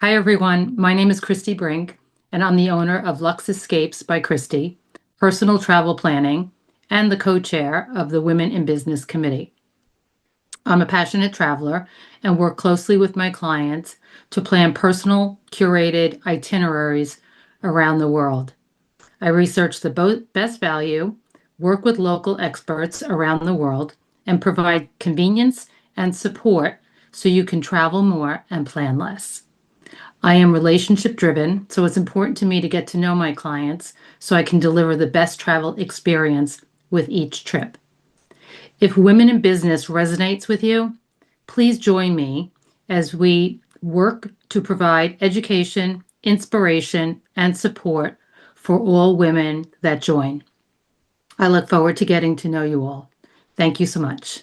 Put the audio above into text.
Hi, everyone. My name is Kristi Brink, and I'm the owner of Lux Escapes by Kristi, personal travel planning, and the co-chair of the Women in Business Committee. I'm a passionate traveler and work closely with my clients to plan personal, curated itineraries around the world. I research the best value, work with local experts around the world, and provide convenience and support so you can travel more and plan less. I am relationship driven, so it's important to me to get to know my clients so I can deliver the best travel experience with each trip. If Women in Business resonates with you, please join me as we work to provide education, inspiration, and support for all women that join. I look forward to getting to know you all. Thank you so much.